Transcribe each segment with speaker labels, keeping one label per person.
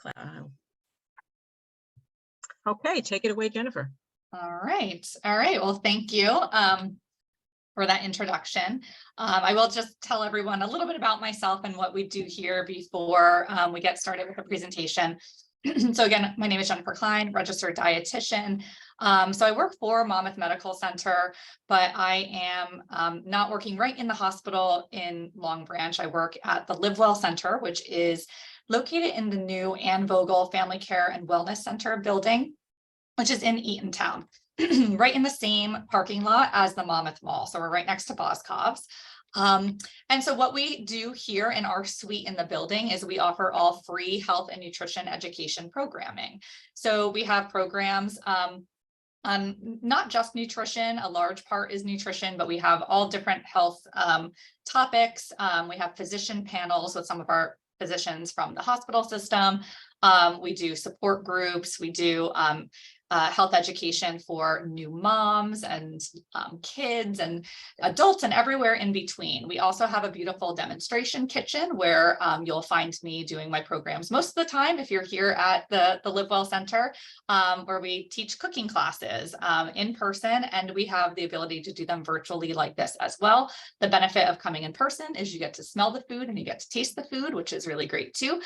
Speaker 1: Wow. Okay, take it away, Jennifer.
Speaker 2: All right. Well, thank you for that introduction. I will just tell everyone a little bit about myself and what we do here before we get started with the presentation. So again, my name is Jennifer Klein, registered dietitian. So I work for Monmouth Medical Center, but I am not working right in the hospital in Long Branch. I work at the Live Well Center, which is located in the new Ann Vogel Family Care and Wellness Center building, which is in Eatontown, right in the same parking lot as the Monmouth Mall. So we're right next to Boscov's. And so what we do here in our suite in the building is we offer all free health and nutrition education programming. So we have programs on not just nutrition, a large part is nutrition, but we have all different health topics. We have physician panels with some of our physicians from the hospital system. We do support groups, we do health education for new moms and kids and adults and everywhere in between. We also have a beautiful demonstration kitchen where you'll find me doing my programs most of the time if you're here at the Live Well Center, where we teach cooking classes in person, and we have the ability to do them virtually like this as well. The benefit of coming in person is you get to smell the food and you get to taste the food, which is really great too.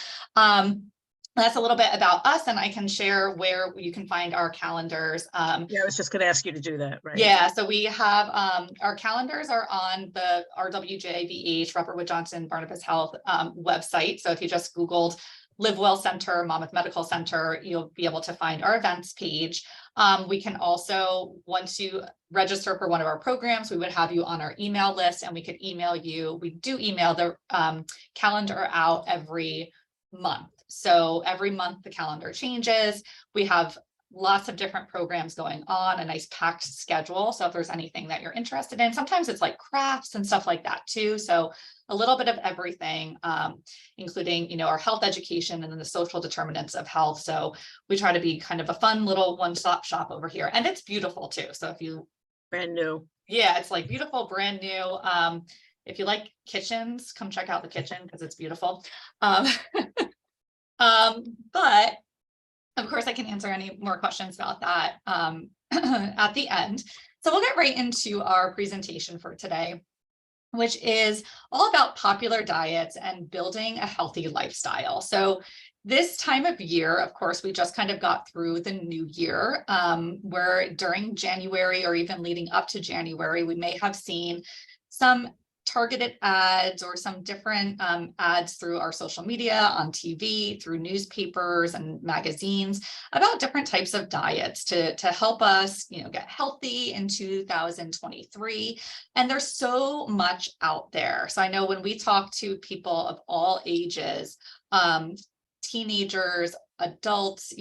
Speaker 2: That's a little bit about us, and I can share where you can find our calendars.
Speaker 1: Yeah, I was just going to ask you to do that, right?
Speaker 2: Yeah, so we have our calendars are on the RWJBH, Robert Wood Johnson Barnabas Health website. So if you just Googled Live Well Center, Monmouth Medical Center, you'll be able to find our events page. We can also, once you register for one of our programs, we would have you on our email list, and we could email you. We do email the calendar out every month. So every month the calendar changes. We have lots of different programs going on, a nice packed schedule. So if there's anything that you're interested in, sometimes it's like crafts and stuff like that too. So a little bit of everything, including, our health education and then the social determinants of health. So we try to be kind of a fun little one-stop shop over here, and it's beautiful too. So if you
Speaker 1: Brand new.
Speaker 2: Yeah, it's like beautiful, brand new. If you like kitchens, come check out the kitchen because it's beautiful. But of course, I can answer any more questions about that at the end. So we'll get right into our presentation for today, which is all about popular diets and building a healthy lifestyle. So this time of year, of course, we just kind of got through the new year, where during January or even leading up to January, we may have seen some targeted ads or some different ads through our social media, on TV, through newspapers and magazines about different types of diets to help us, get healthy in 2023. And there's so much out there. So I know when we talk to people of all ages, teenagers, adults,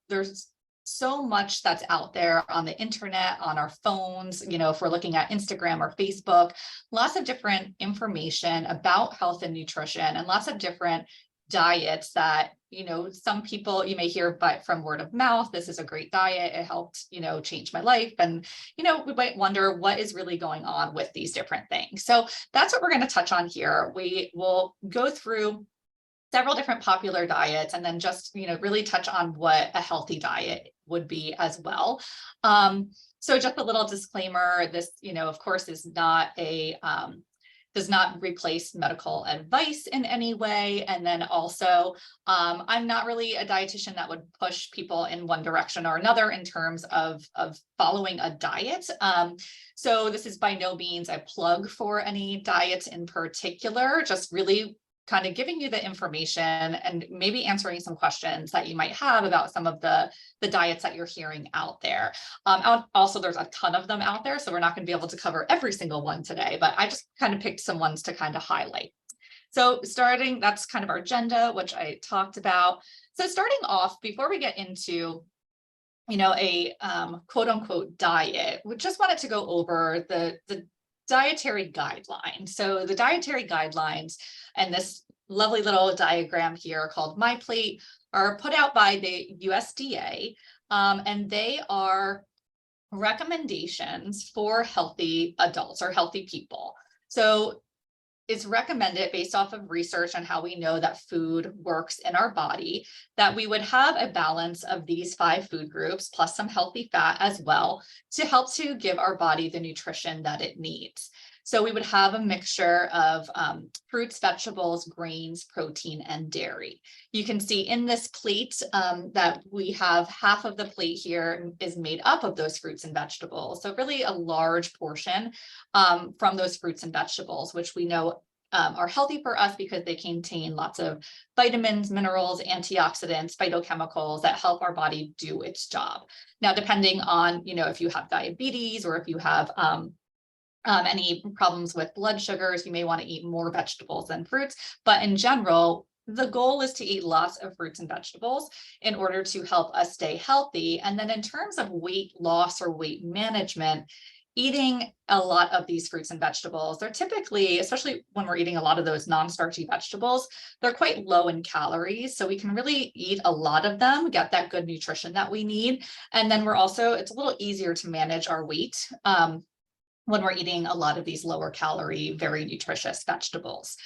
Speaker 2: there's so much that's out there on the internet, on our phones, if we're looking at Instagram or Facebook, lots of different information about health and nutrition and lots of different diets that, some people you may hear, but from word of mouth, this is a great diet. It helped, change my life. And, we might wonder what is really going on with these different things. So that's what we're going to touch on here. We will go through several different popular diets and then just, really touch on what a healthy diet would be as well. So just a little disclaimer, this, of course, is not does not replace medical advice in any way. And then also, I'm not really a dietitian that would push people in one direction or another in terms of following a diet. So this is by no means a plug for any diets in particular, just really kind of giving you the information and maybe answering some questions that you might have about some of the diets that you're hearing out there. Also, there's a ton of them out there, so we're not going to be able to cover every single one today, but I just kind of picked some ones to kind of highlight. So that's kind of our agenda, which I talked about. So starting off, before we get into a quote unquote diet, we just wanted to go over the dietary guidelines. So the dietary guidelines and this lovely little diagram here called My Plate are put out by the USDA, and they are recommendations for healthy adults or healthy people. So it's recommended based off of research on how we know that food works in our body, that we would have a balance of these 5 food groups plus some healthy fat as well to help to give our body the nutrition that it needs. So we would have a mixture of fruits, vegetables, grains, protein, and dairy. You can see in this plate that we have half of the plate here is made up of those fruits and vegetables. So really a large portion from those fruits and vegetables, which we know are healthy for us because they contain lots of vitamins, minerals, antioxidants, phytochemicals that help our body do its job. Now, depending on, if you have diabetes or if you have any problems with blood sugars, you may want to eat more vegetables than fruits. But in general, the goal is to eat lots of fruits and vegetables in order to help us stay healthy. And then in terms of weight loss or weight management, eating a lot of these fruits and vegetables, they're typically, especially when we're eating a lot of those non-starchy vegetables, they're quite low in calories. So we can really eat a lot of them, get that good nutrition that we need. And then it's a little easier to manage our weight when we're eating a lot of these lower calorie, very nutritious vegetables.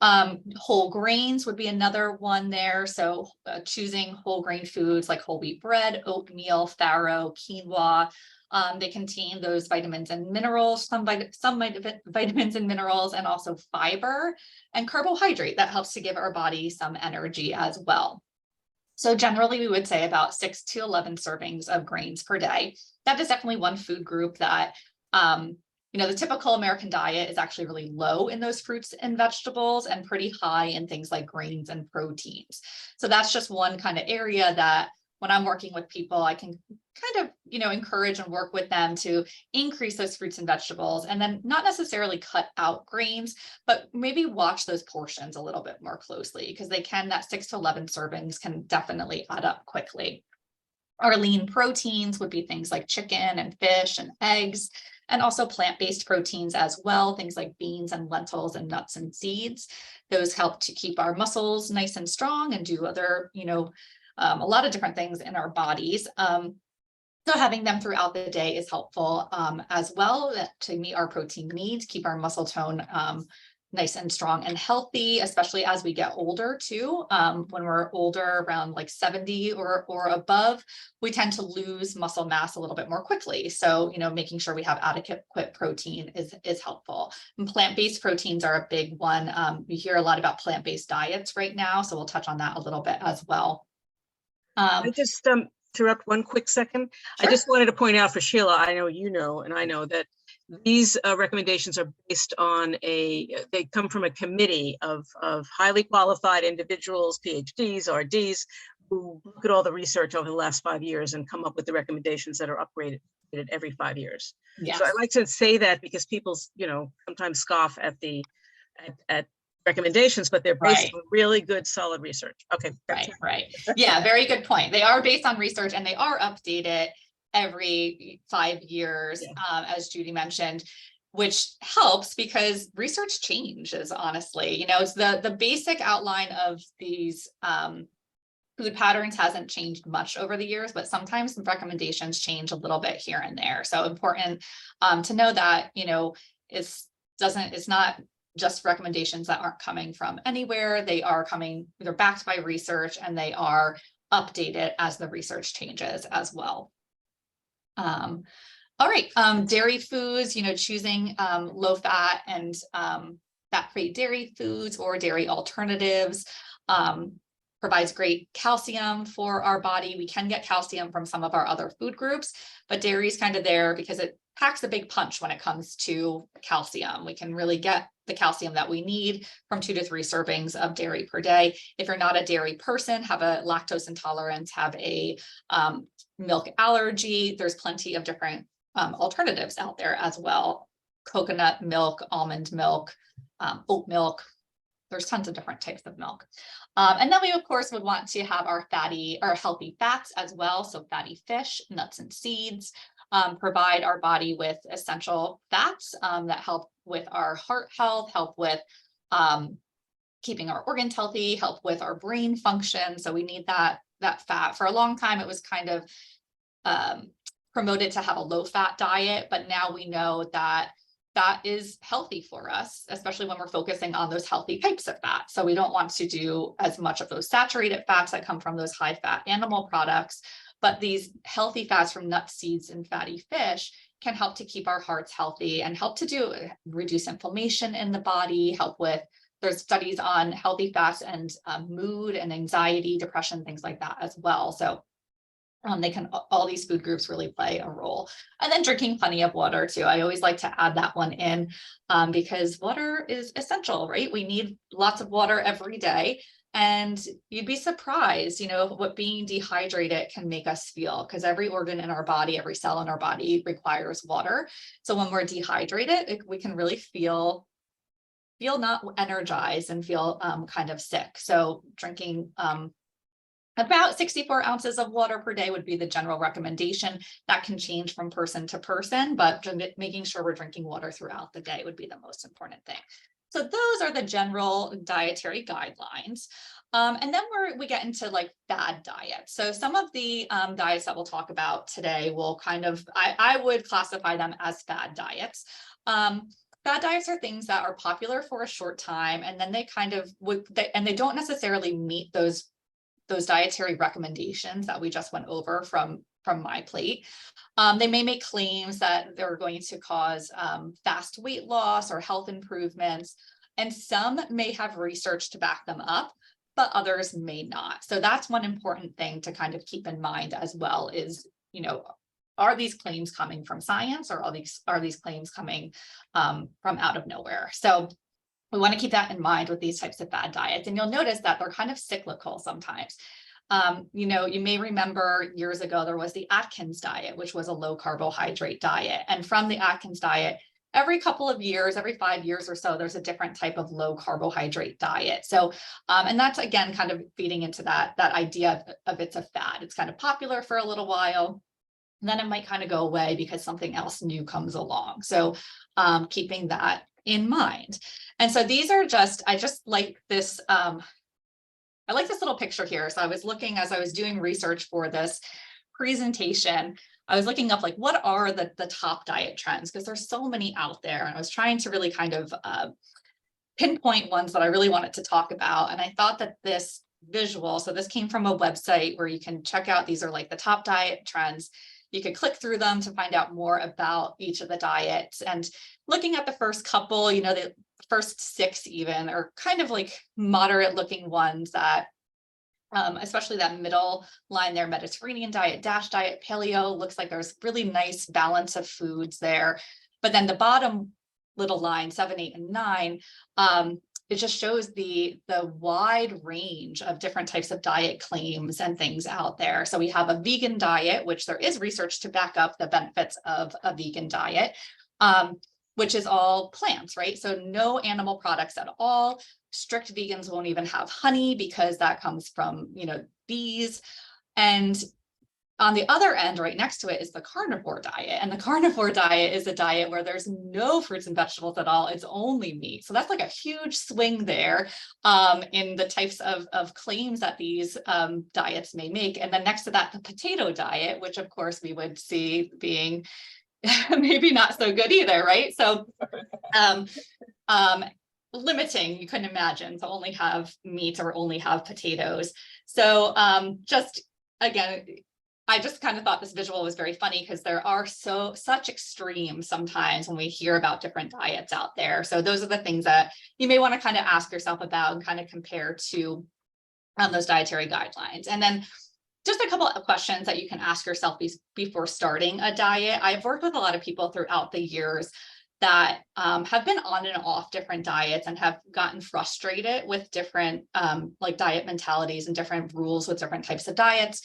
Speaker 2: Whole grains would be another one there. So choosing whole grain foods like whole wheat bread, oatmeal, farro, quinoa. They contain those vitamins and minerals, some vitamins and minerals, and also fiber and carbohydrate that helps to give our body some energy as well. So generally, we would say about 6 to 11 servings of grains per day. That is definitely one food group that the typical American diet is actually really low in those fruits and vegetables and pretty high in things like grains and proteins. So that's just one kind of area that when I'm working with people, I can kind of, encourage and work with them to increase those fruits and vegetables, and then not necessarily cut out grains, but maybe watch those portions a little bit more closely, because that 6 to 11 servings can definitely add up quickly. Our lean proteins would be things like chicken and fish and eggs, and also plant-based proteins as well, things like beans and lentils and nuts and seeds. Those help to keep our muscles nice and strong and do other, a lot of different things in our bodies. So having them throughout the day is helpful as well to meet our protein needs, keep our muscle tone nice and strong and healthy, especially as we get older too. When we're older, around like 70 or above, we tend to lose muscle mass a little bit more quickly. So, making sure we have adequate protein is helpful. And plant-based proteins are a big one. We hear a lot about plant-based diets right now, so we'll touch on that a little bit as well.
Speaker 1: I just interrupt one quick second.
Speaker 2: Sure.
Speaker 1: I just wanted to point out for Sheila, I know and I know that these recommendations are based on they come from a committee of highly qualified individuals, PhDs, RDs, who look at all the research over the last 5 years and come up with the recommendations that are upgraded every 5 years.
Speaker 2: Yes.
Speaker 1: So I like to say that because people, sometimes scoff at at recommendations, but they're based on really good, solid research. Okay.
Speaker 2: Right. Yeah, very good point. They are based on research and they are updated every 5 years, as Judy mentioned, which helps because research changes, honestly. It's the basic outline of these food patterns hasn't changed much over the years, but sometimes the recommendations change a little bit here and there. So important to know that, it's not just recommendations that aren't coming from anywhere. They're backed by research and they are updated as the research changes as well. All right, dairy foods, choosing low fat and fat-free dairy foods or dairy alternatives provides great calcium for our body. We can get calcium from some of our other food groups, but dairy is kind of there because it packs a big punch when it comes to calcium. We can really get the calcium that we need from 2 to 3 servings of dairy per day. If you're not a dairy person, have a lactose intolerance, have a milk allergy, there's plenty of different alternatives out there as well. Coconut milk, almond milk, oat milk. There's tons of different types of milk. And then we, of course, would want to have our healthy fats as well. So fatty fish, nuts and seeds provide our body with essential fats that help with our heart health, help with keeping our organs healthy, help with our brain function. So we need that fat. For a long time, it was kind of promoted to have a low fat diet, but now we know that that is healthy for us, especially when we're focusing on those healthy types of fat. So we don't want to do as much of those saturated fats that come from those high fat animal products, but these healthy fats from nuts, seeds, and fatty fish can help to keep our hearts healthy and help to reduce inflammation in the body, help with, there's studies on healthy fats and mood and anxiety, depression, things like that as well. So they can, all these food groups really play a role. And then drinking plenty of water too. I always like to add that one in because water is essential, right? We need lots of water every day. And you'd be surprised, what being dehydrated can make us feel, because every organ in our body, every cell in our body requires water. So when we're dehydrated, we can really feel not energized and feel kind of sick. So drinking about 64 ounces of water per day would be the general recommendation. That can change from person to person, but making sure we're drinking water throughout the day would be the most important thing. So those are the general dietary guidelines. And then we get into like fad diets. So some of the diets that we'll talk about today will kind of, I would classify them as fad diets. Fad diets are things that are popular for a short time, and then they kind of and they don't necessarily meet those dietary recommendations that we just went over from My Plate. They may make claims that they're going to cause fast weight loss or health improvements, and some may have research to back them up, but others may not. So that's one important thing to kind of keep in mind as well is, are these claims coming from science, or are these claims coming from out of nowhere? So we want to keep that in mind with these types of fad diets. And you'll notice that they're kind of cyclical sometimes. You may remember years ago, there was the Atkins diet, which was a low carbohydrate diet. And from the Atkins diet, every couple of years, every 5 years or so, there's a different type of low carbohydrate diet. So, and that's again, kind of feeding into that idea of it's a fad. It's kind of popular for a little while, and then it might kind of go away because something else new comes along. So keeping that in mind. And so these are I just like this, I like this little picture here. So I was looking, as I was doing research for this presentation, I was looking up like, what are the top diet trends? Because there's so many out there. And I was trying to really kind of pinpoint ones that I really wanted to talk about. And I thought that this visual, so this came from a website where you can check out, these are like the top diet trends. You could click through them to find out more about each of the diets. And looking at the first couple, the first 6 even are kind of like moderate looking ones that, especially that middle line there, Mediterranean diet, DASH diet, paleo, looks like there's really nice balance of foods there. But then the bottom little line, 7, 8, and 9, it just shows the wide range of different types of diet claims and things out there. So we have a vegan diet, which there is research to back up the benefits of a vegan diet, which is all plants, right? So no animal products at all. Strict vegans won't even have honey because that comes from, bees. And on the other end, right next to it, is the carnivore diet. And the carnivore diet is a diet where there's no fruits and vegetables at all. It's only meat. So that's like a huge swing there in the types of claims that these diets may make. And then next to that, the potato diet, which of course we would see being maybe not so good either, right? So limiting, you couldn't imagine to only have meat or only have potatoes. So just again, I just kind of thought this visual was very funny because there are such extremes sometimes when we hear about different diets out there. So those are the things that you may want to kind of ask yourself about and kind of compare to those dietary guidelines. And then just a couple of questions that you can ask yourself before starting a diet. I've worked with a lot of people throughout the years that have been on and off different diets and have gotten frustrated with different like diet mentalities and different rules with different types of diets.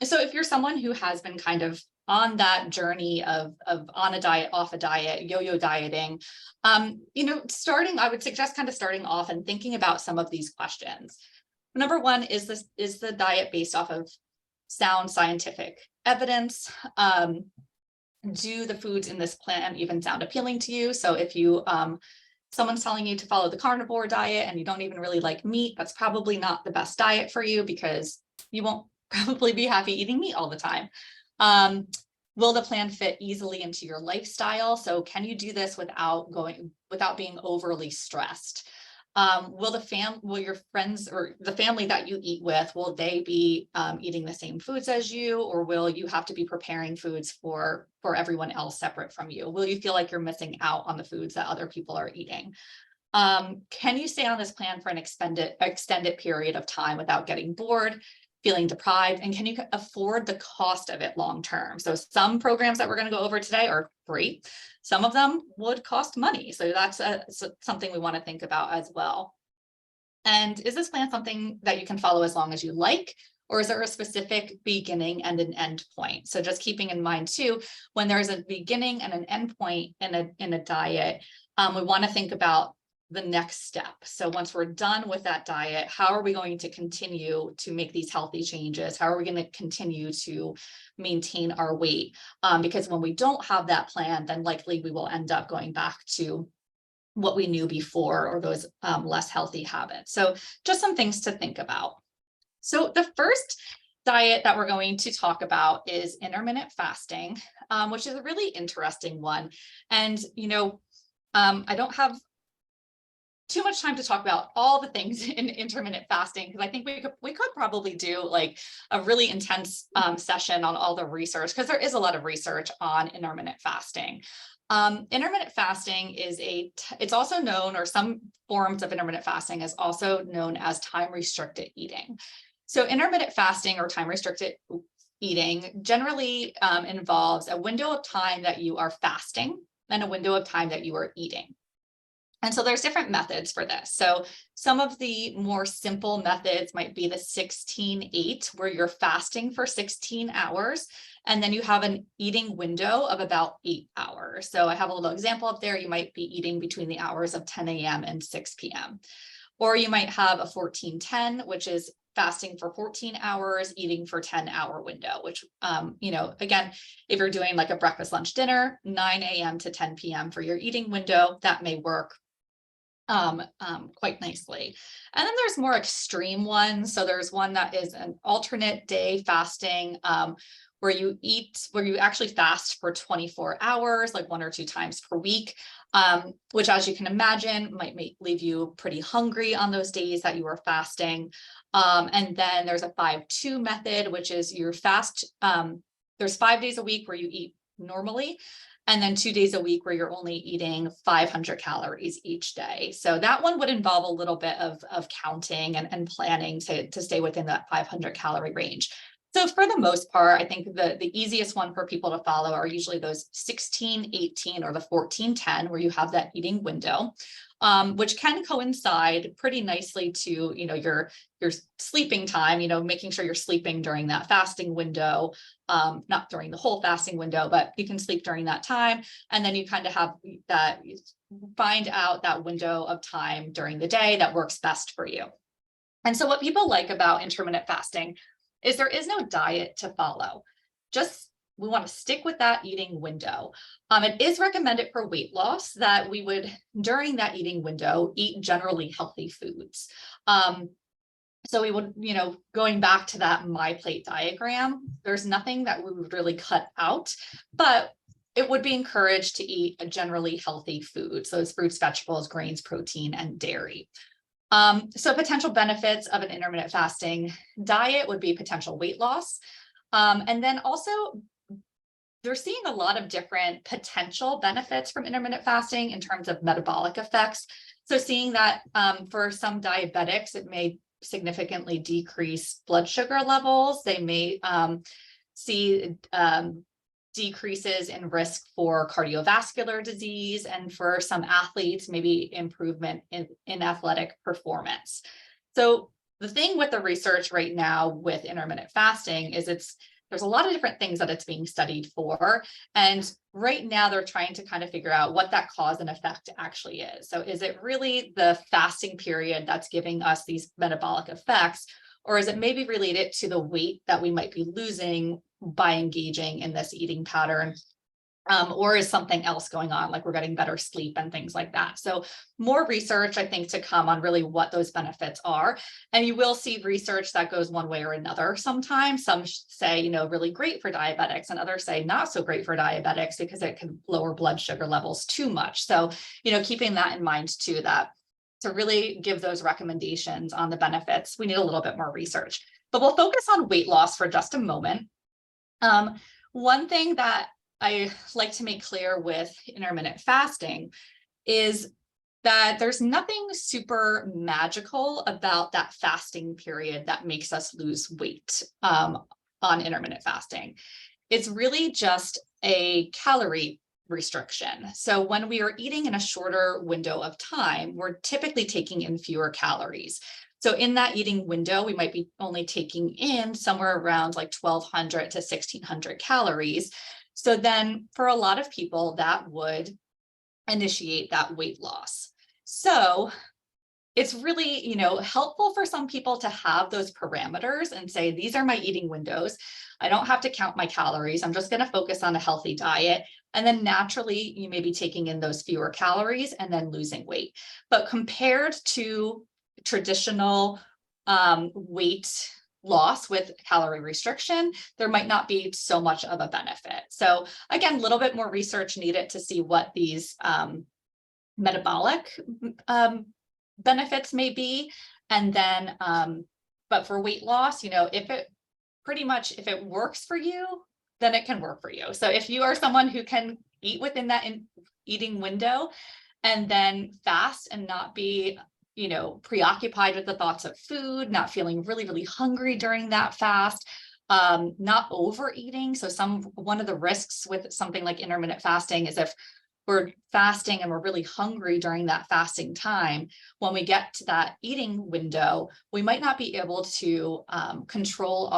Speaker 2: So if you're someone who has been kind of on that journey of on a diet, off a diet, yo-yo dieting, I would suggest kind of starting off and thinking about some of these questions. Number one, is the diet based off of sound scientific evidence? Do the foods in this plan even sound appealing to you? So if someone's telling you to follow the carnivore diet and you don't even really like meat, that's probably not the best diet for you because you won't probably be happy eating meat all the time. Will the plan fit easily into your lifestyle? So can you do this without being overly stressed? Will your friends or the family that you eat with, will they be eating the same foods as you, or will you have to be preparing foods for everyone else separate from you? Will you feel like you're missing out on the foods that other people are eating? Can you stay on this plan for an extended period of time without getting bored, feeling deprived, and can you afford the cost of it long term? So some programs that we're going to go over today are free. Some of them would cost money. So that's something we want to think about as well. And is this plan something that you can follow as long as you like, or is there a specific beginning and an end point? So just keeping in mind too, when there's a beginning and an end point in a diet, we want to think about the next step. So once we're done with that diet, how are we going to continue to make these healthy changes? How are we going to continue to maintain our weight? Because when we don't have that plan, then likely we will end up going back to what we knew before, or those less healthy habits. So just some things to think about. So the first diet that we're going to talk about is intermittent fasting, which is a really interesting one. And, I don't have too much time to talk about all the things in intermittent fasting, because I think we could probably do like a really intense session on all the research, because there is a lot of research on intermittent fasting. Intermittent fasting it's also known, or some forms of intermittent fasting is also known as time restricted eating. So intermittent fasting or time restricted eating generally involves a window of time that you are fasting and a window of time that you are eating. And so there's different methods for this. So some of the more simple methods might be the 16-8, where you're fasting for 16 hours, and then you have an eating window of about 8 hours. So I have a little example up there. You might be eating between the hours of 10 a.m. and 6 p.m. Or you might have a 14-10, which is fasting for 14 hours, eating for 10-hour window, which, again, if you're doing like a breakfast, lunch, dinner, 9 a.m. to 10 p.m. for your eating window, that may work quite nicely. And then there's more extreme ones. So there's one that is an alternate day fasting, where you actually fast for 24 hours, like 1 or 2 times per week, which, as you can imagine, might leave you pretty hungry on those days that you are fasting. And then there's a 5-2 method, which is your fast. There's 5 days a week where you eat normally, and then 2 days a week where you're only eating 500 calories each day. So that one would involve a little bit of counting and planning to stay within that 500 calorie range. So for the most part, I think the easiest one for people to follow are usually those 16-18 or the 14-10, where you have that eating window, which can coincide pretty nicely to, your sleeping time, making sure you're sleeping during that fasting window, not during the whole fasting window, but you can sleep during that time. And then you kind of have that, find out that window of time during the day that works best for you. And so what people like about intermittent fasting is there is no diet to follow. We want to stick with that eating window. It is recommended for weight loss that we would, during that eating window, eat generally healthy foods. So we would, going back to that My Plate diagram, there's nothing that we would really cut out, but it would be encouraged to eat a generally healthy food. So it's fruits, vegetables, grains, protein, and dairy. So potential benefits of an intermittent fasting diet would be potential weight loss. And then also, they're seeing a lot of different potential benefits from intermittent fasting in terms of metabolic effects. So seeing that for some diabetics, it may significantly decrease blood sugar levels. They may see decreases in risk for cardiovascular disease, and for some athletes, maybe improvement in athletic performance. So the thing with the research right now with intermittent fasting is there's a lot of different things that it's being studied for. And right now they're trying to kind of figure out what that cause and effect actually is. So is it really the fasting period that's giving us these metabolic effects, or is it maybe related to the weight that we might be losing by engaging in this eating pattern? Or is something else going on, like we're getting better sleep and things like that. So more research, I think, to come on really what those benefits are. And you will see research that goes one way or another sometimes. Some say, really great for diabetics, and others say not so great for diabetics because it can lower blood sugar levels too much. So, keeping that in mind too, that to really give those recommendations on the benefits, we need a little bit more research. But we'll focus on weight loss for just a moment. One thing that I like to make clear with intermittent fasting is that there's nothing super magical about that fasting period that makes us lose weight on intermittent fasting. It's really just a calorie restriction. So when we are eating in a shorter window of time, we're typically taking in fewer calories. So in that eating window, we might be only taking in somewhere around like 1,200 to 1,600 calories. So then for a lot of people, that would initiate that weight loss. So it's really, helpful for some people to have those parameters and say, these are my eating windows. I don't have to count my calories. I'm just going to focus on a healthy diet. And then naturally, you may be taking in those fewer calories and then losing weight. But compared to traditional weight loss with calorie restriction, there might not be so much of a benefit. So again, a little bit more research needed to see what these metabolic benefits may be. And then, but for weight loss, if it works for you, then it can work for you. So if you are someone who can eat within that eating window and then fast and not be preoccupied with the thoughts of food, not feeling really, really hungry during that fast, not overeating. So one of the risks with something like intermittent fasting is if we're fasting and we're really hungry during that fasting time, when we get to that eating window, we might not be able to control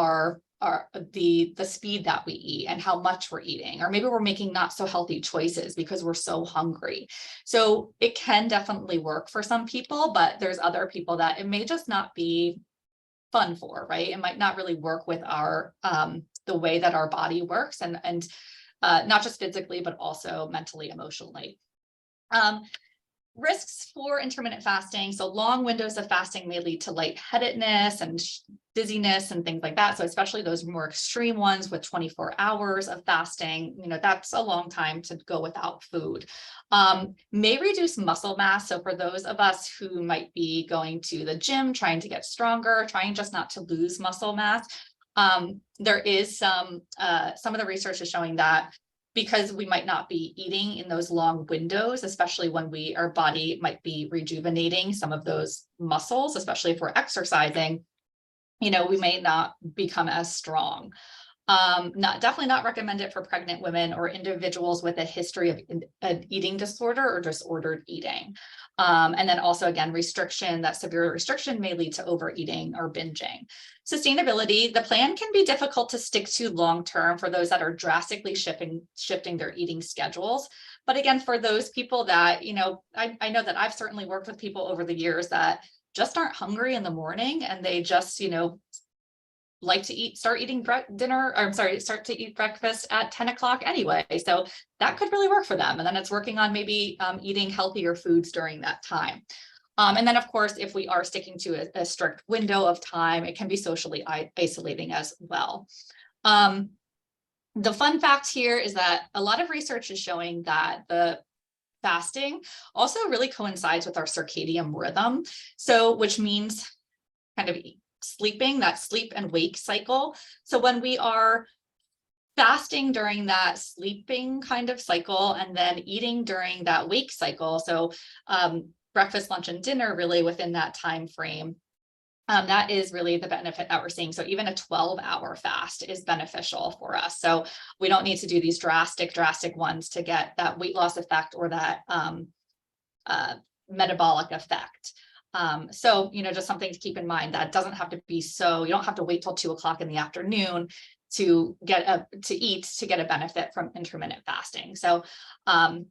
Speaker 2: the speed that we eat and how much we're eating, or maybe we're making not so healthy choices because we're so hungry. So it can definitely work for some people, but there's other people that it may just not be fun for, right? It might not really work with our the way that our body works, and not just physically, but also mentally, emotionally. Risks for intermittent fasting. So long windows of fasting may lead to lightheadedness and dizziness and things like that. So especially those more extreme ones with 24 hours of fasting, that's a long time to go without food. May reduce muscle mass. So for those of us who might be going to the gym, trying to get stronger, trying just not to lose muscle mass, there is some of the research is showing that because we might not be eating in those long windows, especially when our body might be rejuvenating some of those muscles, especially if we're exercising, we may not become as strong. Definitely not recommended for pregnant women or individuals with a history of an eating disorder or disordered eating. And then also, again, that severe restriction may lead to overeating or binging. Sustainability, the plan can be difficult to stick to long-term for those that are drastically shifting their eating schedules. But again, for those people that, I know that I've certainly worked with people over the years that just aren't hungry in the morning, and they just, like to start to eat breakfast at 10 o'clock anyway. So that could really work for them. And then it's working on maybe eating healthier foods during that time. And then, of course, if we are sticking to a strict window of time, it can be socially isolating as well. The fun fact here is that a lot of research is showing that the fasting also really coincides with our circadian rhythm. So, which means kind of sleeping, that sleep and wake cycle. So when we are fasting during that sleeping kind of cycle and then eating during that wake cycle, so breakfast, lunch, and dinner really within that time frame, that is really the benefit that we're seeing. So even a 12-hour fast is beneficial for us. So we don't need to do these drastic ones to get that weight loss effect or that metabolic effect. So, just something to keep in mind, that doesn't have to be you don't have to wait till 2 o'clock in the afternoon to get a benefit from intermittent fasting. So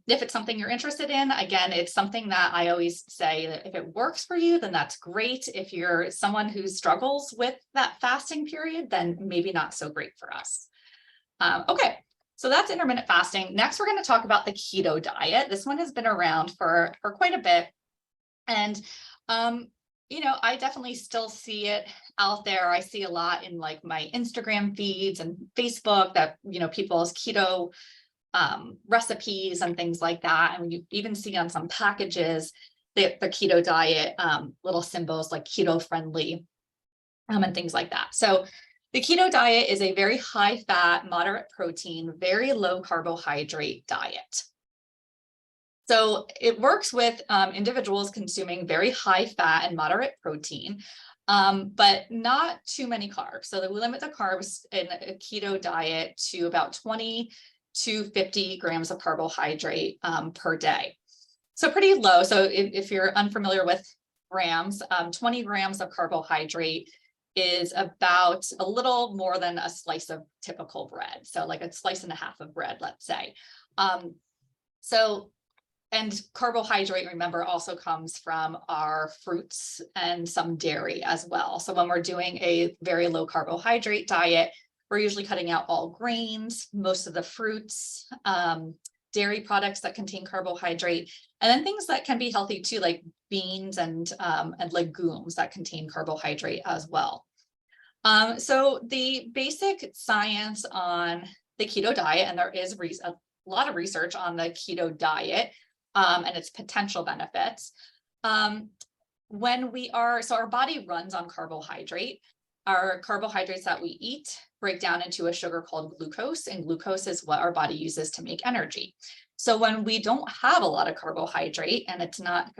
Speaker 2: if it's something you're interested in, again, it's something that I always say that if it works for you, then that's great. If you're someone who struggles with that fasting period, then maybe not so great for us. Okay. So that's intermittent fasting. Next, we're going to talk about the keto diet. This one has been around for quite a bit. And, I definitely still see it out there. I see a lot in like my Instagram feeds and Facebook that, people's keto recipes and things like that. And you even see on some packages the keto diet, little symbols like keto friendly and things like that. So the keto diet is a very high fat, moderate protein, very low carbohydrate diet. So it works with individuals consuming very high fat and moderate protein, but not too many carbs. So we limit the carbs in a keto diet to about 20 to 50 grams of carbohydrate per day. So pretty low. So if you're unfamiliar with grams, 20 grams of carbohydrate is about a little more than a slice of typical bread. So like a slice and a half of bread, let's say. And carbohydrate, remember, also comes from our fruits and some dairy as well. So when we're doing a very low carbohydrate diet, we're usually cutting out all grains, most of the fruits, dairy products that contain carbohydrate, and then things that can be healthy too, like beans and legumes that contain carbohydrate as well. So the basic science on the keto diet, and there is a lot of research on the keto diet, and its potential benefits. So our body runs on carbohydrate. Our carbohydrates that we eat break down into a sugar called glucose, and glucose is what our body uses to make energy. So when we don't have a lot of carbohydrate and it's not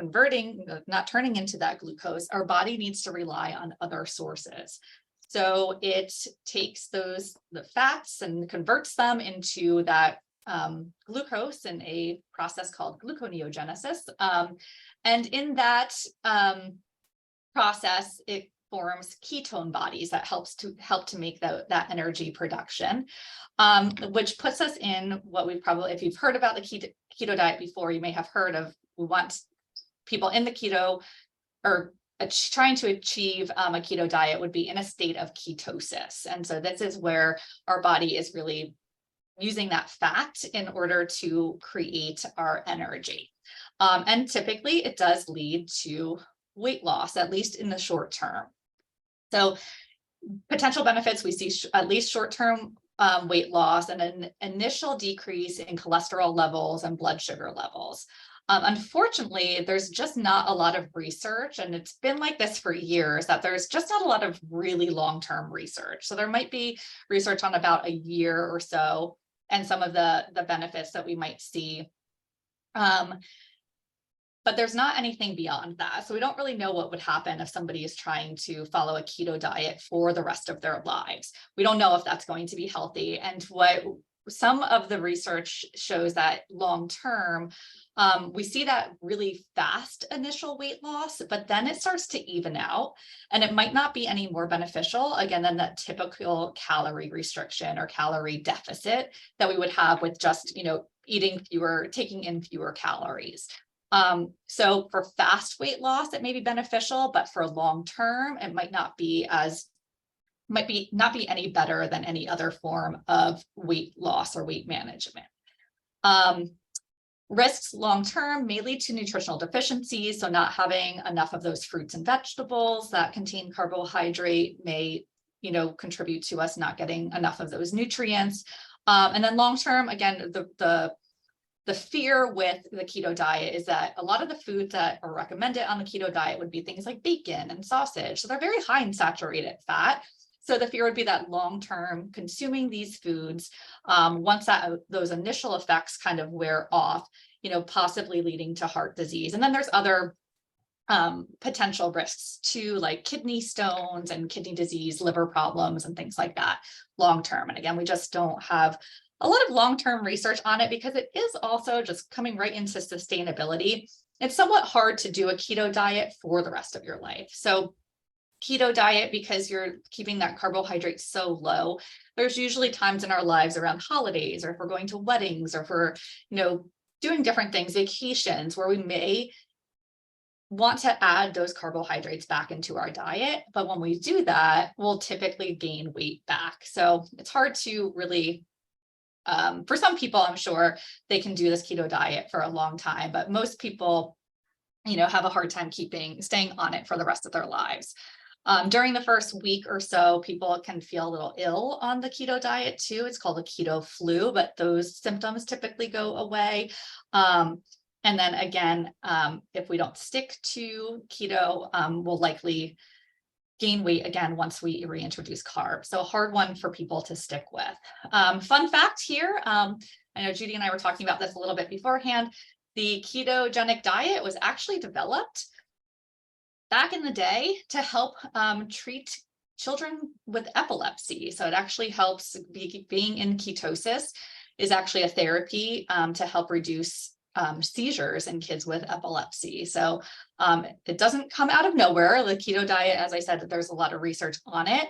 Speaker 2: turning into that glucose, our body needs to rely on other sources. So it takes the fats and converts them into that glucose in a process called gluconeogenesis. And in that process, it forms ketone bodies that help to make that energy production, which puts us in what if you've heard about the keto diet before, you may have heard of, we want people in the keto or trying to achieve a keto diet would be in a state of ketosis. And so this is where our body is really using that fat in order to create our energy. And typically it does lead to weight loss, at least in the short term. So potential benefits, we see at least short-term weight loss and an initial decrease in cholesterol levels and blood sugar levels. Unfortunately, there's just not a lot of research, and it's been like this for years, that there's just not a lot of really long-term research. So there might be research on about a year or so and some of the benefits that we might see. But there's not anything beyond that. So we don't really know what would happen if somebody is trying to follow a keto diet for the rest of their lives. We don't know if that's going to be healthy. And what some of the research shows that long-term, we see that really fast initial weight loss, but then it starts to even out, and it might not be any more beneficial, again, than that typical calorie restriction or calorie deficit that we would have with just, taking in fewer calories. So for fast weight loss, it may be beneficial, but for long-term, it might not be any better than any other form of weight loss or weight management. Risks long-term may lead to nutritional deficiencies. So not having enough of those fruits and vegetables that contain carbohydrate may, contribute to us not getting enough of those nutrients. And then long-term, again, the fear with the keto diet is that a lot of the foods that are recommended on the keto diet would be things like bacon and sausage. So they're very high in saturated fat. So the fear would be that long-term consuming these foods, once those initial effects kind of wear off, possibly leading to heart disease. And then there's other potential risks too, like kidney stones and kidney disease, liver problems, and things like that long-term. And again, we just don't have a lot of long-term research on it because it is also just coming right into sustainability. It's somewhat hard to do a keto diet for the rest of your life. So keto diet, because you're keeping that carbohydrate so low, there's usually times in our lives around holidays, or if we're going to weddings, or if we're, doing different things, vacations, where we may want to add those carbohydrates back into our diet. But when we do that, we'll typically gain weight back. So it's hard to really For some people, I'm sure they can do this keto diet for a long time, but most people, have a hard time staying on it for the rest of their lives. During the first week or so, people can feel a little ill on the keto diet too. It's called a keto flu, but those symptoms typically go away. And then again, if we don't stick to keto, we'll likely gain weight again once we reintroduce carbs. So a hard one for people to stick with. Fun fact here, I know Judy and I were talking about this a little bit beforehand. The ketogenic diet was actually developed back in the day to help treat children with epilepsy. So it actually helps being in ketosis is actually a therapy to help reduce seizures in kids with epilepsy. So it doesn't come out of nowhere. The keto diet, as I said, there's a lot of research on it.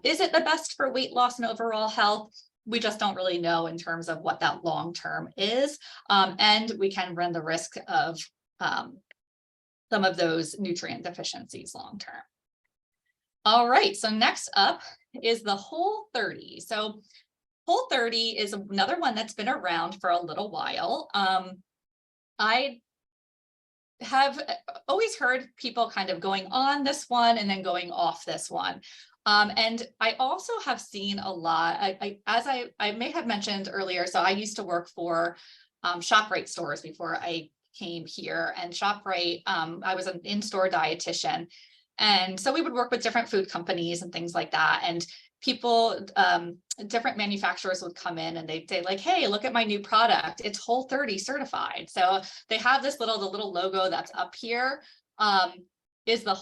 Speaker 2: Is it the best for weight loss and overall health? We just don't really know in terms of what that long term is. And we can run the risk of some of those nutrient deficiencies long term. All right, so next up is the Whole30. So Whole30 is another one that's been around for a little while. I have always heard people kind of going on this one and then going off this one. And I also have seen a lot, as I may have mentioned earlier, so I used to work for ShopRite stores before I came here, and ShopRite, I was an in-store dietitian. And so we would work with different food companies and things like that. And people, different manufacturers would come in and they'd say like, hey, look at my new product. It's Whole30 certified. So they have this the little logo that's up here, is the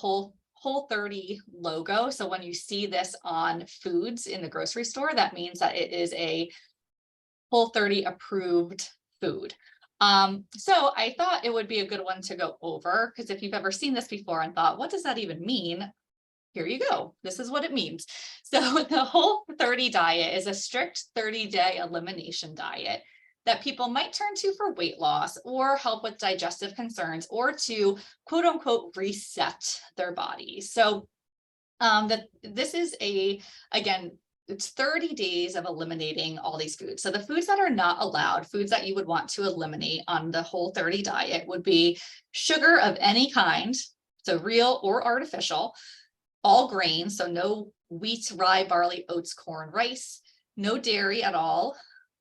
Speaker 2: Whole30 logo. So when you see this on foods in the grocery store, that means that it is a Whole30 approved food. So I thought it would be a good one to go over, because if you've ever seen this before and thought, what does that even mean? Here you go. This is what it means. So the Whole30 diet is a strict 30-day elimination diet that people might turn to for weight loss or help with digestive concerns or to quote unquote reset their body. So this is again, it's 30 days of eliminating all these foods. So the foods that are not allowed, foods that you would want to eliminate on the Whole30 diet would be sugar of any kind, so real or artificial, all grains, so no wheat, rye, barley, oats, corn, rice, no dairy at all,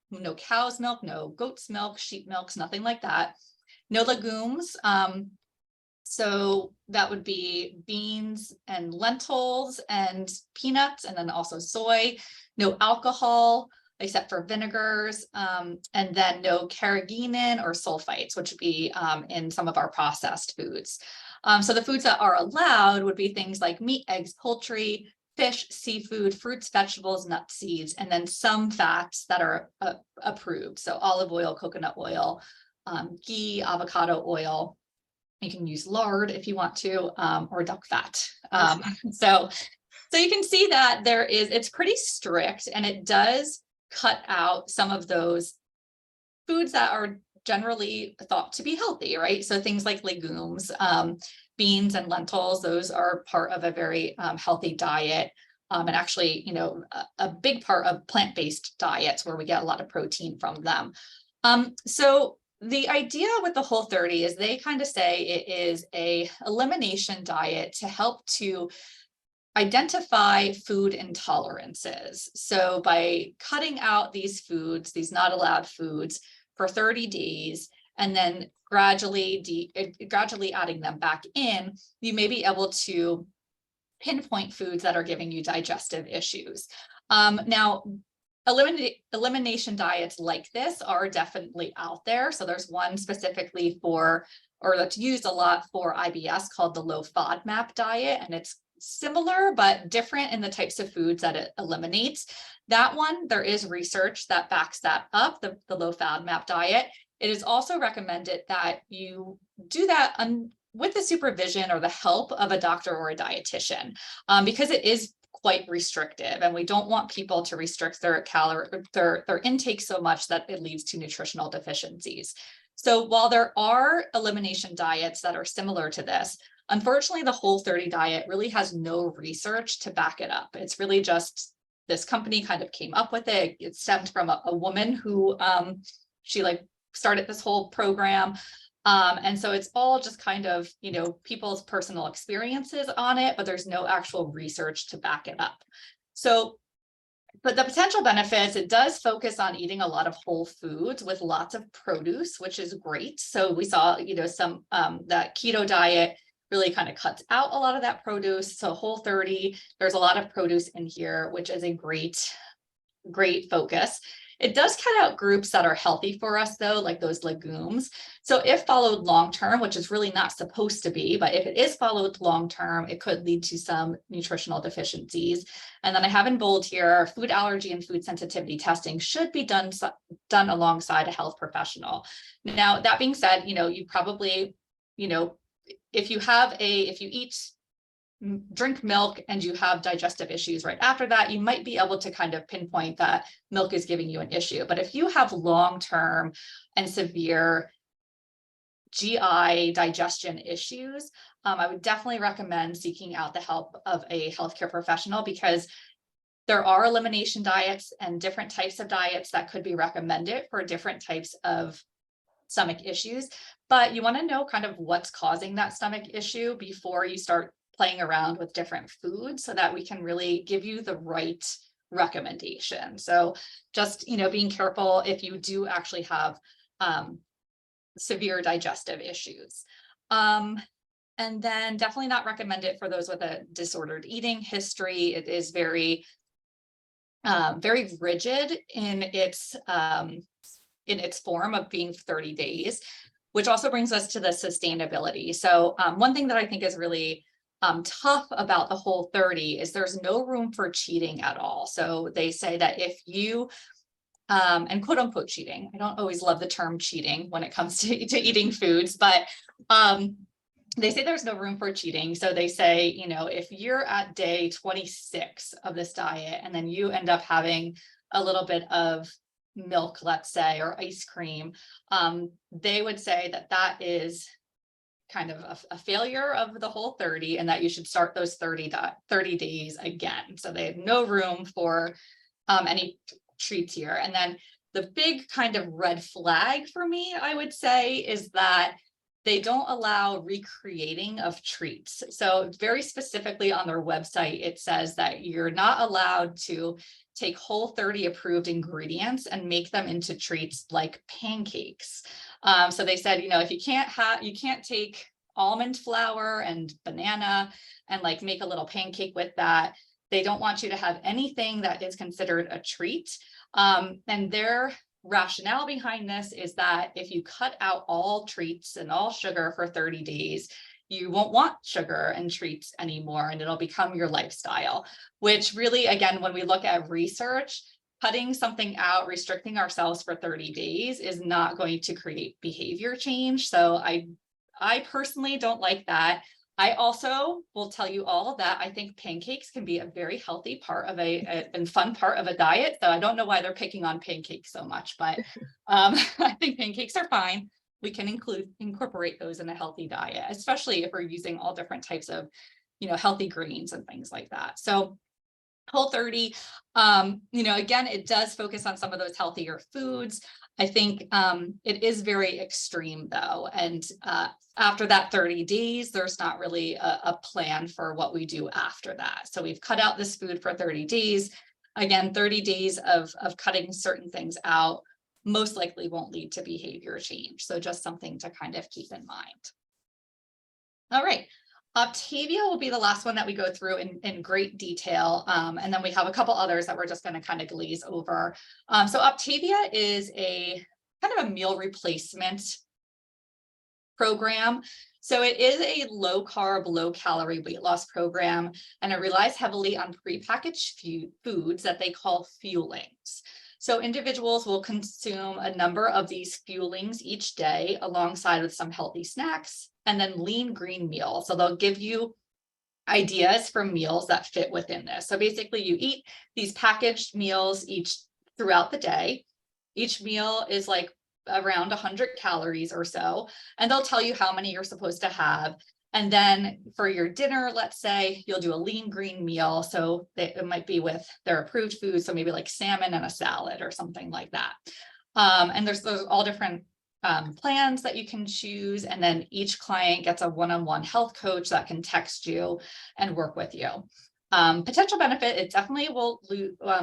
Speaker 2: no cow's milk, no goat's milk, sheep milks, nothing like that, no legumes. So that would be beans and lentils and peanuts, and then also soy, no alcohol except for vinegars, and then no carrageenan or sulfites, which would be in some of our processed foods. So the foods that are allowed would be things like meat, eggs, poultry, fish, seafood, fruits, vegetables, nuts, seeds, and then some fats that are approved. So olive oil, coconut oil, ghee, avocado oil. You can use lard if you want to, or duck fat. So you can see that it's pretty strict, and it does cut out some of those foods that are generally thought to be healthy, right? So things like legumes, beans and lentils, those are part of a very healthy diet. And actually, a big part of plant-based diets where we get a lot of protein from them. So the idea with the Whole30 is they kind of say it is a elimination diet to help to identify food intolerances. So by cutting out these foods, these not allowed foods for 30 days, and then gradually adding them back in, you may be able to pinpoint foods that are giving you digestive issues. Now, elimination diets like this are definitely out there. So there's one specifically that's used a lot for IBS called the low FODMAP diet. And it's similar, but different in the types of foods that it eliminates. That one, there is research that backs that up, the low FODMAP diet. It is also recommended that you do that with the supervision or the help of a doctor or a dietitian, because it is quite restrictive, and we don't want people to restrict their intake so much that it leads to nutritional deficiencies. So while there are elimination diets that are similar to this, unfortunately, the Whole30 diet really has no research to back it up. It's really just this company kind of came up with it. It stemmed from a woman who she like started this whole program. And so it's all just kind of, you know, people's personal experiences on it, but there's no actual research to back it up. So, but the potential benefits, it does focus on eating a lot of whole foods with lots of produce, which is great. So we saw, you know, some that keto diet really kind of cuts out a lot of that produce. So Whole30, there's a lot of produce in here, which is a great focus. It does cut out groups that are healthy for us though, like those legumes. So if followed long-term, which is really not supposed to be, but if it is followed long-term, it could lead to some nutritional deficiencies. And then I have in bold here, food allergy and food sensitivity testing should be done alongside a health professional. Now, that being said, you know, you probably, you know, if you drink milk and you have digestive issues right after that, you might be able to kind of pinpoint that milk is giving you an issue. But if you have long-term and severe GI digestion issues, I would definitely recommend seeking out the help of a healthcare professional, because there are elimination diets and different types of diets that could be recommended for different types of stomach issues. But you want to know kind of what's causing that stomach issue before you start playing around with different foods, so that we can really give you the right recommendation. So just, you know, being careful if you do actually have severe digestive issues. And then definitely not recommend it for those with a disordered eating history. It is very, very rigid in its form of being 30 days, which also brings us to the sustainability. So one thing that I think is really tough about the Whole30 is there's no room for cheating at all. So they say that if you, and quote unquote cheating, I don't always love the term cheating when it comes to eating foods, but they say there's no room for cheating. So they say, you know, if you're at day 26 of this diet and then you end up having a little bit of milk, let's say, or ice cream, they would say that that is kind of a failure of the Whole30, and that you should start those 30 days again. So they have no room for any treats here. And then the big kind of red flag for me, I would say, is that they don't allow recreating of treats. So very specifically on their website, it says that you're not allowed to take Whole30 approved ingredients and make them into treats like pancakes. So they said, you know, if you can't take almond flour and banana and like make a little pancake with that. They don't want you to have anything that is considered a treat. And their rationale behind this is that if you cut out all treats and all sugar for 30 days, you won't want sugar and treats anymore, and it'll become your lifestyle, which really, again, when we look at research, cutting something out, restricting ourselves for 30 days is not going to create behavior change. So I personally don't like that. I also will tell you all that I think pancakes can be a very healthy part of and fun part of a diet. So I don't know why they're picking on pancakes so much, but I think pancakes are fine. We can incorporate those in a healthy diet, especially if we're using all different types of, you know, healthy greens and things like that. So Whole30, you know, again, it does focus on some of those healthier foods. I think it is very extreme though. And after that 30 days, there's not really a plan for what we do after that. So we've cut out this food for 30 days. Again, 30 days of cutting certain things out most likely won't lead to behavior change. So just something to kind of keep in mind. All right. Optavia will be the last one that we go through in great detail. And then we have a couple others that we're just going to kind of glaze over. So Optavia is a kind of a meal replacement program. So it is a low carb, low calorie weight loss program, and it relies heavily on prepackaged foods that they call fuelings. So individuals will consume a number of these fuelings each day alongside with some healthy snacks and then lean green meals. So they'll give you ideas for meals that fit within this. So basically you eat these packaged meals throughout the day. Each meal is like around 100 calories or so, and they'll tell you how many you're supposed to have. And then for your dinner, let's say you'll do a lean green meal. So it might be with their approved food. So maybe like salmon and a salad or something like that. And there's all different plans that you can choose. And then each client gets a one-on-one health coach that can text you and work with you. Potential benefit, it definitely will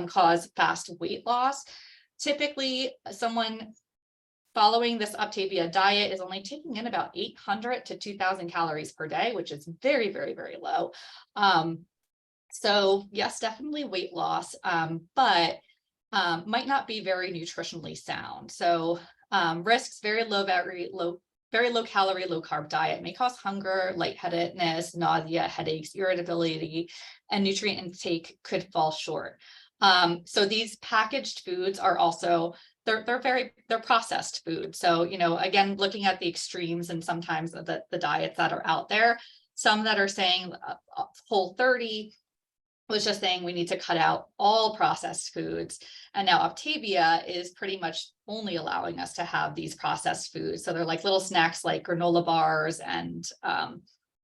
Speaker 2: cause fast weight loss. Typically, someone following this Optavia diet is only taking in about 800 to 2,000 calories per day, which is very, very, very low. So yes, definitely weight loss, but might not be very nutritionally sound. So risks, very low calorie, low carb diet may cause hunger, lightheadedness, nausea, headaches, irritability, and nutrient intake could fall short. So these packaged foods are also, they're processed food. So, again, looking at the extremes and sometimes the diets that are out there, some that are saying Whole30 was just saying we need to cut out all processed foods. And now Optavia is pretty much only allowing us to have these processed foods. So they're like little snacks like granola bars and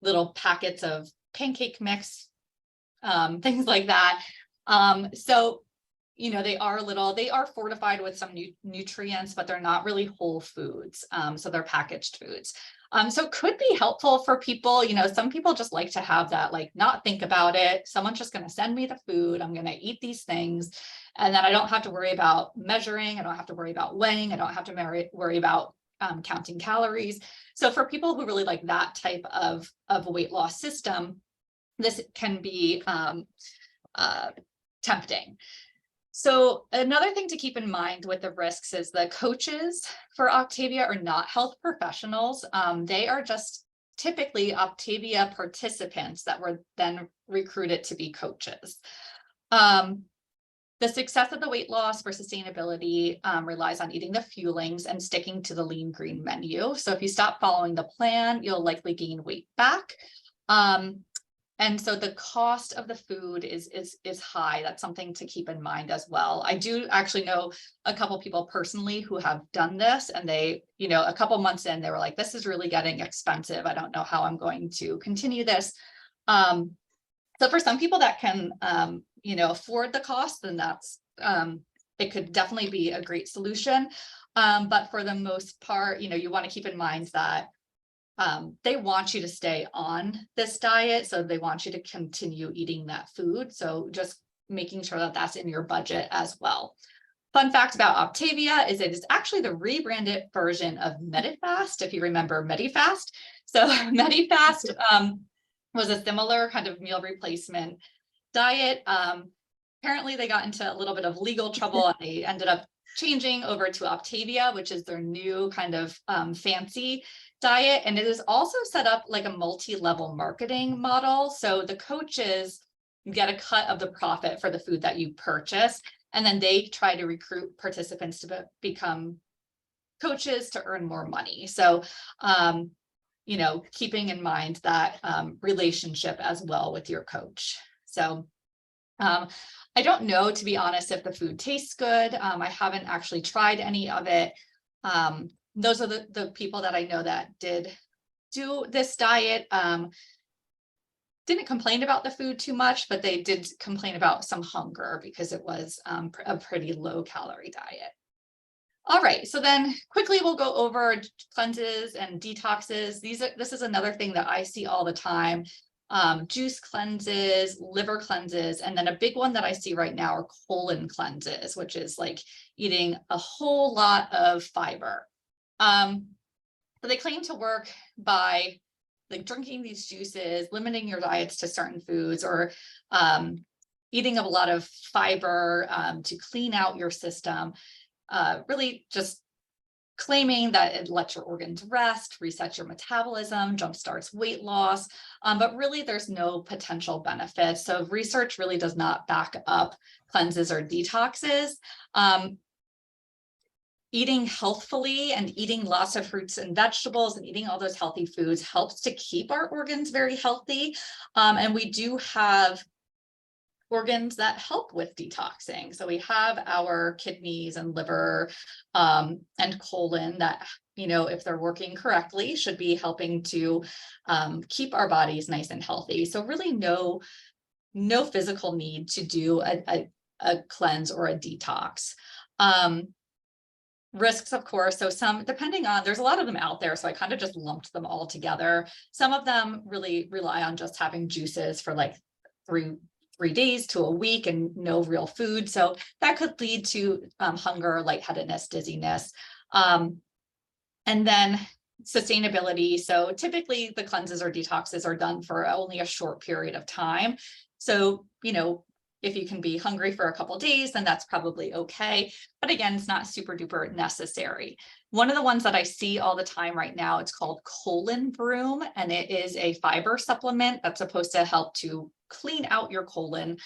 Speaker 2: little packets of pancake mix, things like that. So, they are fortified with some nutrients, but they're not really whole foods. So they're packaged foods. So it could be helpful for people. Some people just like to have that, like, not think about it. Someone's just going to send me the food. I'm going to eat these things. And then I don't have to worry about measuring. I don't have to worry about weighing. I don't have to worry about counting calories. So for people who really like that type of weight loss system, this can be tempting. So another thing to keep in mind with the risks is the coaches for Optavia are not health professionals. They are just typically Optavia participants that were then recruited to be coaches. The success of the weight loss for sustainability relies on eating the fuelings and sticking to the lean green menu. So if you stop following the plan, you'll likely gain weight back. And so the cost of the food is high. That's something to keep in mind as well. I do actually know a couple people personally who have done this, and they, a couple months in, they were like, this is really getting expensive. I don't know how I'm going to continue this. So for some people that can, afford the cost, then that's, it could definitely be a great solution. But for the most part, you want to keep in mind that they want you to stay on this diet. So they want you to continue eating that food. So just making sure that that's in your budget as well. Fun fact about Optavia is it is actually the rebranded version of Medifast, if you remember Medifast. So Medifast was a similar kind of meal replacement diet. Apparently they got into a little bit of legal trouble and they ended up changing over to Optavia, which is their new kind of fancy diet. And it is also set up like a multi-level marketing model. So the coaches get a cut of the profit for the food that you purchase. And then they try to recruit participants to become coaches to earn more money. So, keeping in mind that relationship as well with your coach. So I don't know, to be honest, if the food tastes good. I haven't actually tried any of it. Those are the people that I know that did do this diet. Didn't complain about the food too much, but they did complain about some hunger because it was a pretty low calorie diet. All right, so then quickly we'll go over cleanses and detoxes. This is another thing that I see all the time. Juice cleanses, liver cleanses, and then a big one that I see right now are colon cleanses, which is like eating a whole lot of fiber. So they claim to work by like drinking these juices, limiting your diets to certain foods, or eating a lot of fiber to clean out your system, really just claiming that it lets your organs rest, resets your metabolism, jumpstarts weight loss, but really there's no potential benefit. So research really does not back up cleanses or detoxes. Eating healthfully and eating lots of fruits and vegetables and eating all those healthy foods helps to keep our organs very healthy. And we do have organs that help with detoxing. So we have our kidneys and liver and colon that, if they're working correctly, should be helping to keep our bodies nice and healthy. So really no physical need to do a cleanse or a detox. Risks, of course. So some, depending on, there's a lot of them out there. So I kind of just lumped them all together. Some of them really rely on just having juices for like three days to a week and no real food. So that could lead to hunger, lightheadedness, dizziness. And then sustainability. So typically the cleanses or detoxes are done for only a short period of time. So, if you can be hungry for a couple of days, then that's probably okay. But again, it's not super duper necessary. One of the ones that I see all the time right now, it's called Colon Broom, and it is a fiber supplement that's supposed to help to clean out your colon.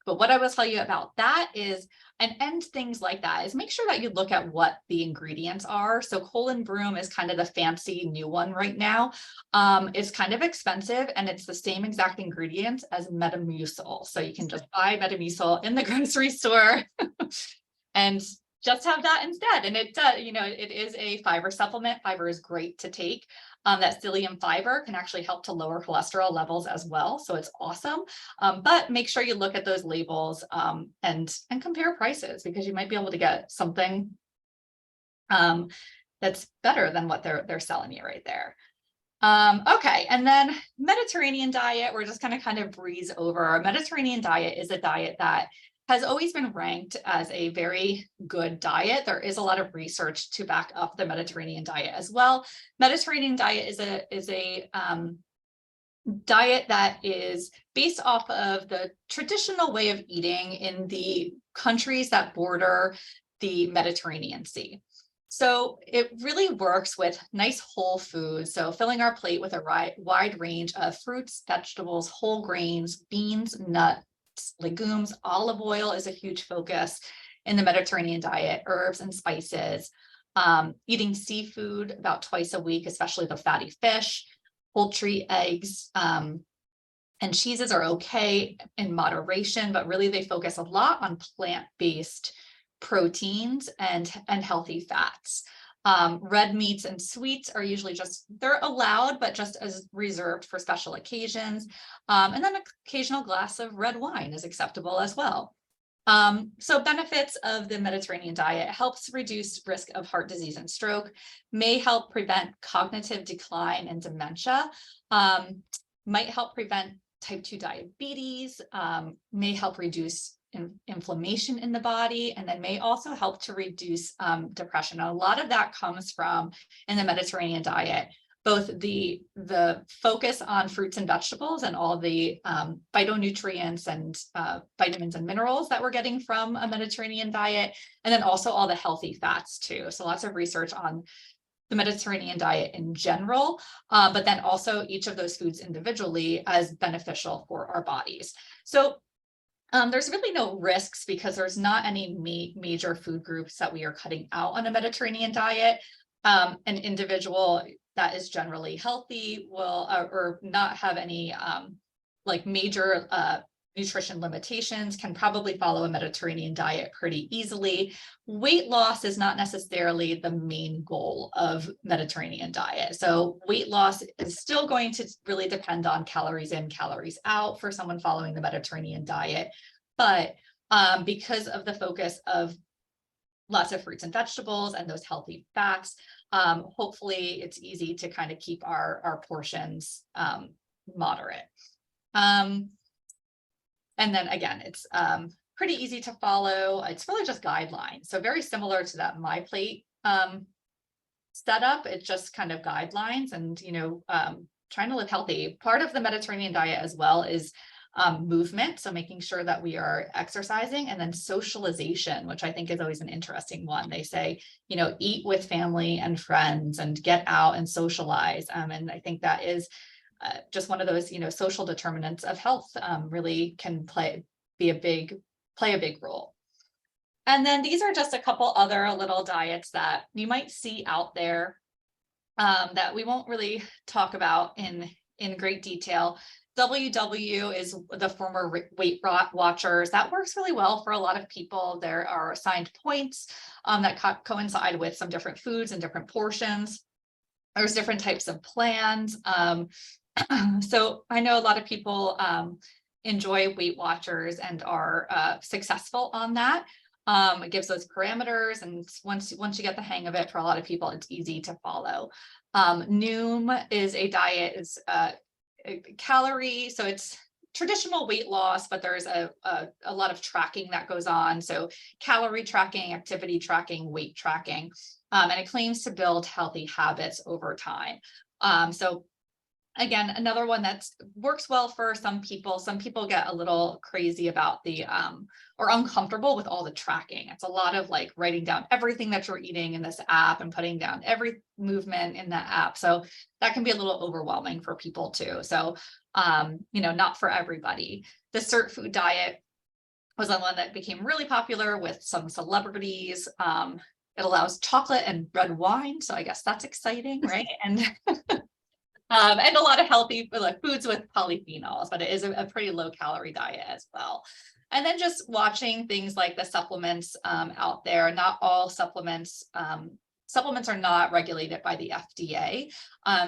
Speaker 2: But what I will tell you about that is, and things like that, is make sure that you look at what the ingredients are. So Colon Broom is kind of the fancy new one right now. It's kind of expensive, and it's the same exact ingredients as Metamucil. So you can just buy Metamucil in the grocery store and just have that instead. And it does, it is a fiber supplement. Fiber is great to take. That psyllium fiber can actually help to lower cholesterol levels as well. So it's awesome. But make sure you look at those labels and compare prices, because you might be able to get something that's better than what they're selling you right there. Okay, and then Mediterranean diet, we're just going to kind of breeze over. A Mediterranean diet is a diet that has always been ranked as a very good diet. There is a lot of research to back up the Mediterranean diet as well. Mediterranean diet is a diet that is based off of the traditional way of eating in the countries that border the Mediterranean Sea. So it really works with nice whole foods. So filling our plate with a wide range of fruits, vegetables, whole grains, beans, nuts, legumes. Olive oil is a huge focus in the Mediterranean diet, herbs and spices, eating seafood about twice a week, especially the fatty fish, poultry, eggs, and cheeses are okay in moderation, but really they focus a lot on plant-based proteins and healthy fats. Red meats and sweets are usually they're allowed, but just as reserved for special occasions. And then an occasional glass of red wine is acceptable as well. So benefits of the Mediterranean diet: helps reduce risk of heart disease and stroke, may help prevent cognitive decline and dementia, might help prevent type 2 diabetes, may help reduce inflammation in the body, and then may also help to reduce depression. A lot of that comes from, in the Mediterranean diet, both the focus on fruits and vegetables and all the phytonutrients and vitamins and minerals that we're getting from a Mediterranean diet, and then also all the healthy fats too. So lots of research on the Mediterranean diet in general, but then also each of those foods individually as beneficial for our bodies. So there's really no risks, because there's not any major food groups that we are cutting out on a Mediterranean diet. An individual that is generally healthy will or not have any major nutrition limitations can probably follow a Mediterranean diet pretty easily. Weight loss is not necessarily the main goal of Mediterranean diet. So weight loss is still going to really depend on calories in, calories out for someone following the Mediterranean diet. But because of the focus of lots of fruits and vegetables and those healthy fats, hopefully it's easy to kind of keep our portions moderate. And then again, it's pretty easy to follow. It's really just guidelines. So very similar to that My Plate setup. It's just kind of guidelines and, trying to live healthy. Part of the Mediterranean diet as well is movement. So making sure that we are exercising, and then socialization, which I think is always an interesting one. They say, eat with family and friends and get out and socialize. And I think that is just one of those, social determinants of health, really can play a big role. And then these are just a couple other little diets that you might see out there that we won't really talk about in in great detail. WW is the former Weight Watchers. That works really well for a lot of people. There are assigned points that coincide with some different foods and different portions. There's different types of plans. So I know a lot of people enjoy Weight Watchers and are successful on that. It gives those parameters, and once you get the hang of it, for a lot of people, it's easy to follow. Noom is a diet, is a calorie, so it's traditional weight loss, but there's a lot of tracking that goes on. So calorie tracking, activity tracking, weight tracking, and it claims to build healthy habits over time. So again, another one that works well for some people. Some people get a little crazy about the or uncomfortable with all the tracking. It's a lot of like writing down everything that you're eating in this app and putting down every movement in that app. So that can be a little overwhelming for people too. So not for everybody. The Cert Food diet was the one that became really popular with some celebrities. It allows chocolate and red wine, so I guess that's exciting, right? And and a lot of healthy foods with polyphenols, but it is a pretty low calorie diet as well. And then just watching things like the supplements out there. Not all supplements are not regulated by the FDA.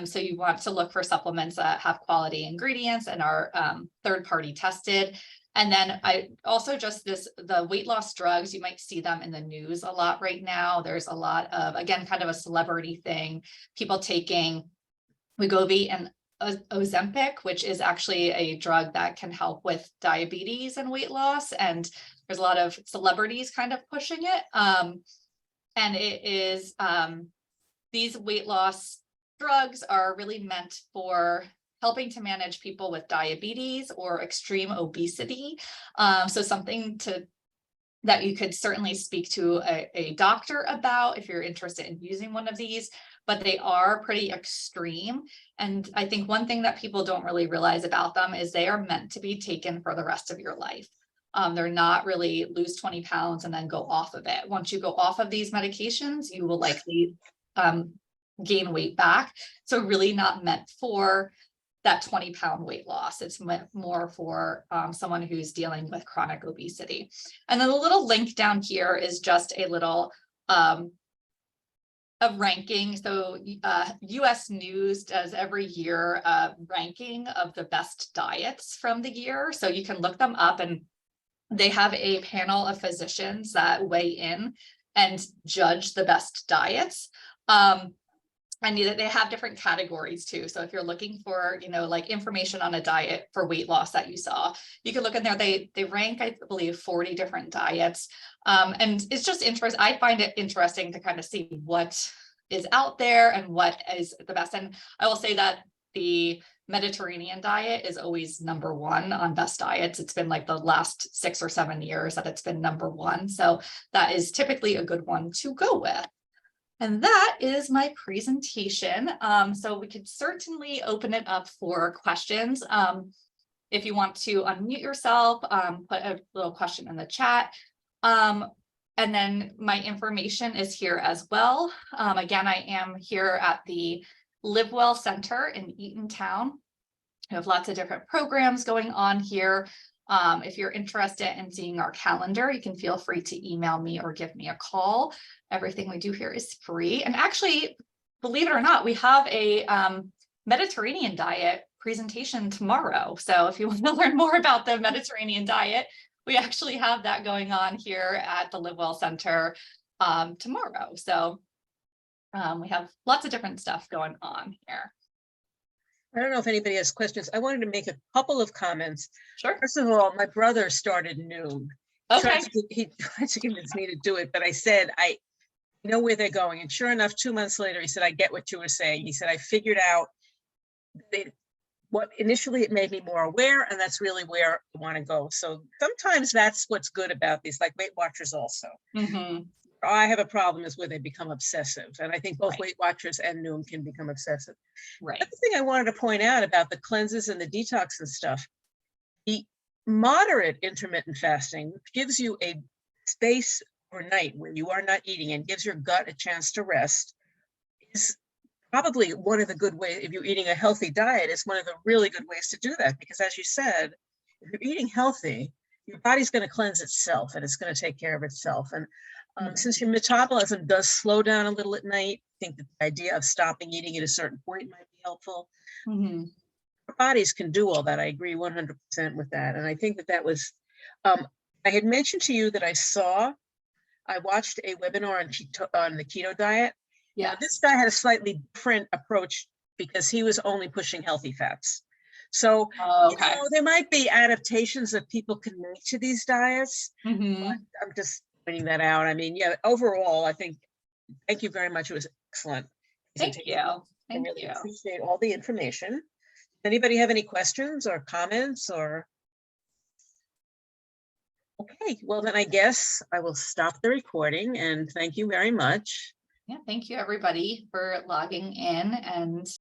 Speaker 2: So you want to look for supplements that have quality ingredients and are third-party tested. And then I also the weight loss drugs, you might see them in the news a lot right now. There's a lot of, again, kind of a celebrity thing, people taking Wegovy and Ozempic, which is actually a drug that can help with diabetes and weight loss. And there's a lot of celebrities kind of pushing it. And it is, these weight loss drugs are really meant for helping to manage people with diabetes or extreme obesity. So something that you could certainly speak to a doctor about if you're interested in using one of these, but they are pretty extreme. And I think one thing that people don't really realize about them is they are meant to be taken for the rest of your life. They're not really lose 20 pounds and then go off of it. Once you go off of these medications, you will likely gain weight back. So really not meant for that 20-pound weight loss. It's more for someone who's dealing with chronic obesity. And then the little link down here is just a little of ranking. So US News does every year a ranking of the best diets from the year. So you can look them up, and they have a panel of physicians that weigh in and judge the best diets. And they have different categories too. So if you're looking for, like information on a diet for weight loss that you saw, you can look in there. They rank, I believe, 40 different diets. And it's just interesting. I find it interesting to kind of see what is out there and what is the best. And I will say that the Mediterranean diet is always number one on best diets. It's been like the last 6 or 7 years that it's been number one. So that is typically a good one to go with. And that is my presentation. So we could certainly open it up for questions. If you want to unmute yourself, put a little question in the chat. And then my information is here as well. Again, I am here at the Live Well Center in Eatontown. We have lots of different programs going on here. If you're interested in seeing our calendar, you can feel free to email me or give me a call. Everything we do here is free. And actually, believe it or not, we have a Mediterranean diet presentation tomorrow. So if you want to learn more about the Mediterranean diet, we actually have that going on here at the Live Well Center tomorrow. So we have lots of different stuff going on here.
Speaker 1: I don't know if anybody has questions. I wanted to make a couple of comments.
Speaker 2: Sure.
Speaker 1: First of all, my brother started Noom.
Speaker 2: Okay.
Speaker 1: He tried to convince me to do it, but I said, I know where they're going. And sure enough, 2 months later, he said, I get what you were saying. He said, I figured out what initially it made me more aware, and that's really where I want to go. So sometimes that's what's good about these, like Weight Watchers also.
Speaker 2: Mm-hmm.
Speaker 1: I have a problem is where they become obsessive. And I think both
Speaker 2: Right.
Speaker 1: Weight Watchers and Noom can become obsessive.
Speaker 2: Right.
Speaker 1: The thing I wanted to point out about the cleanses and the detox and stuff, the moderate intermittent fasting, which gives you a space or night where you are not eating and gives your gut a chance to rest, is probably one of the good ways, if you're eating a healthy diet, is one of the really good ways to do that. Because as you said, if you're eating healthy, your body's going to cleanse itself and it's going to take care of itself. And since your metabolism does slow down a little at night, I think that the idea of stopping eating at a certain point might be helpful.
Speaker 2: Mhm.
Speaker 1: Our bodies can do all that. I agree 100% with that. And I think that that was, I had mentioned to you that I watched a webinar on the keto diet. Now, this
Speaker 2: Yes.
Speaker 1: guy had a slightly different approach because he was only pushing healthy fats. So,
Speaker 2: Oh, okay.
Speaker 1: there might be adaptations that people can make to these diets.
Speaker 2: Mhm.
Speaker 1: I'm just pointing that out. I mean, yeah, overall, I think, thank you very much. It was excellent.
Speaker 2: Thank you.
Speaker 1: I
Speaker 2: Thank
Speaker 1: really
Speaker 2: you.
Speaker 1: appreciate all the information. Does anybody have any questions or comments or? Okay, well then I guess I will stop the recording and thank you very much.
Speaker 2: Yeah, thank you everybody for logging in and